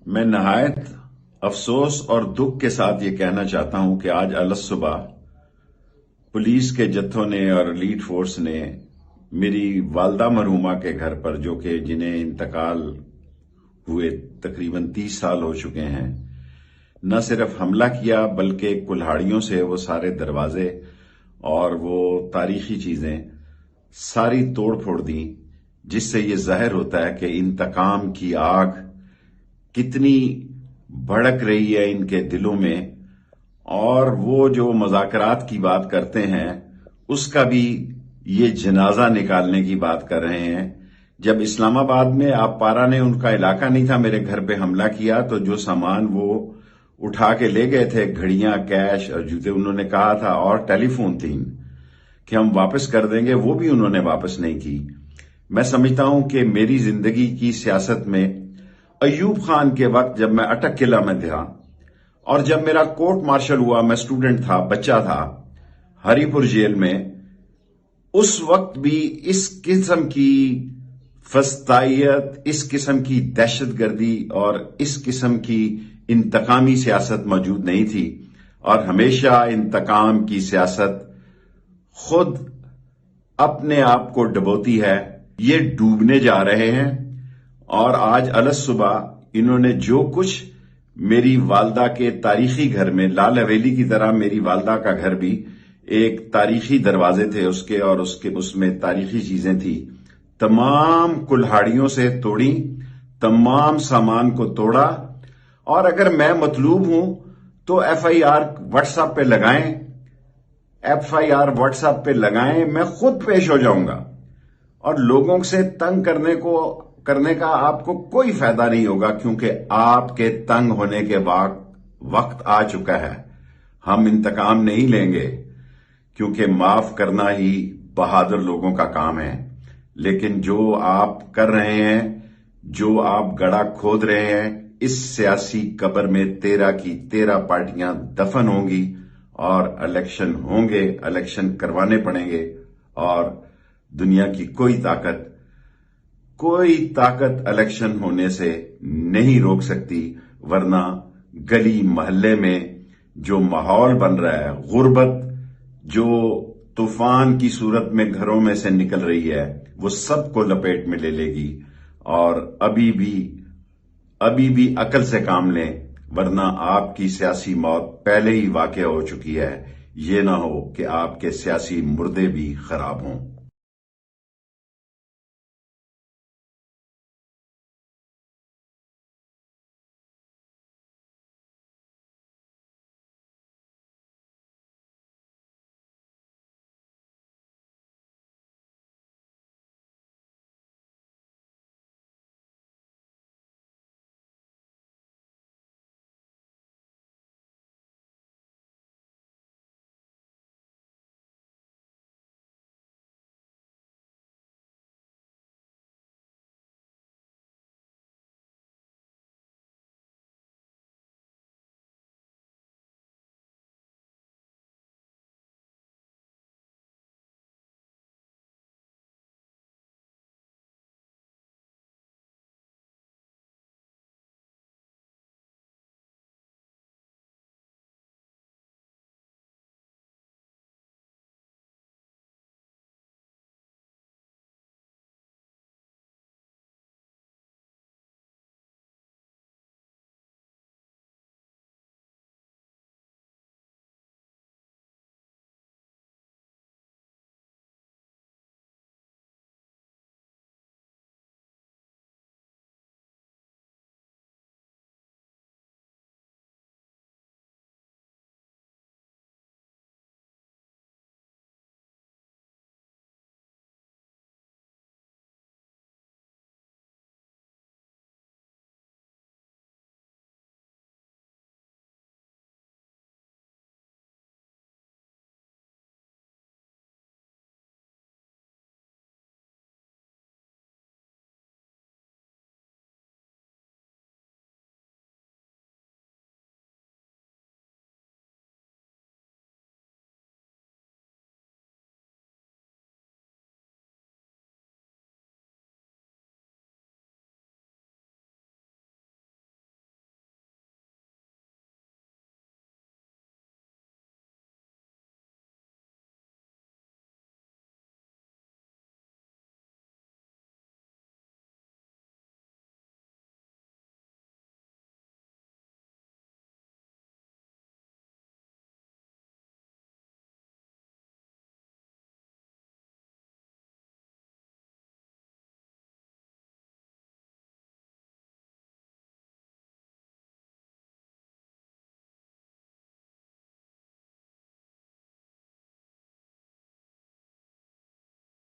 میں نہایت افسوس اور دکھ کے ساتھ یہ کہنا چاہتا ہوں کہ آج الصبح پولیس کے جتھوں نے اور ایلیٹ فورس نے میری والدہ مرحومہ کے گھر پر، جو کہ جنہیں انتقال ہوئے تقریباً 30 سال ہو چکے ہیں، نہ صرف حملہ کیا بلکہ کلہاڑیوں سے وہ سارے دروازے اور وہ تاریخی چیزیں ساری توڑ پھوڑ دیں، جس سے یہ ظاہر ہوتا ہے کہ انتقام کی آگ کتنی بھڑک رہی ہے ان کے دلوں میں، اور وہ جو مذاکرات کی بات کرتے ہیں اس کا بھی یہ جنازہ نکالنے کی بات کر رہے ہیں۔ جب اسلام آباد میں آپ پارا نے، ان کا علاقہ نہیں تھا، میرے گھر پہ حملہ کیا تو جو سامان وہ اٹھا کے لے گئے تھے، گھڑیاں، کیش اور جوتے، انہوں نے کہا تھا، اور ٹیلی فون 3 کہ ہم واپس کر دیں گے، وہ بھی انہوں نے واپس نہیں کی۔ میں سمجھتا ہوں کہ میری زندگی کی سیاست میں ایوب خان کے وقت، جب میں اٹک قلعہ میں تھا اور جب میرا کورٹ مارشل ہوا، میں اسٹوڈنٹ تھا، بچہ تھا، ہری پور جیل میں، اس وقت بھی اس قسم کی فسطائیت، اس قسم کی دہشت گردی اور اس قسم کی انتقامی سیاست موجود نہیں تھی، اور ہمیشہ انتقام کی سیاست خود اپنے آپ کو ڈبوتی ہے۔ یہ ڈوبنے جا رہے ہیں، اور آج الصبح انہوں نے جو کچھ میری والدہ کے تاریخی گھر میں، لال حویلی کی طرح میری والدہ کا گھر بھی ایک تاریخی دروازے تھے اس کے، اور اس میں تاریخی چیزیں تھی، تمام کلہاڑیوں سے توڑی، تمام سامان کو توڑا، اور اگر میں مطلوب ہوں تو F I R WhatsApp پہ لگائیں، میں خود پیش ہو جاؤں گا، اور لوگوں سے تنگ کرنے کا آپ کو کوئی فائدہ نہیں ہوگا، کیونکہ آپ کے تنگ ہونے کے وقت آ چکا ہے۔ ہم انتقام نہیں لیں گے، کیونکہ معاف کرنا ہی بہادر لوگوں کا کام ہے، لیکن جو آپ کر رہے ہیں، جو آپ گڑھا کھود رہے ہیں، اس سیاسی قبر میں 13 کی 13 پارٹیاں دفن ہوں گی، اور الیکشن ہوں گے، الیکشن کروانے پڑیں گے، اور دنیا کی کوئی طاقت الیکشن ہونے سے نہیں روک سکتی، ورنہ گلی محلے میں جو ماحول بن رہا ہے، غربت جو طوفان کی صورت میں گھروں میں سے نکل رہی ہے، وہ سب کو لپیٹ میں لے لے گی، اور ابھی بھی عقل سے کام لیں، ورنہ آپ کی سیاسی موت پہلے ہی واقع ہو چکی ہے۔ یہ نہ ہو کہ آپ کے سیاسی مردے بھی خراب ہوں۔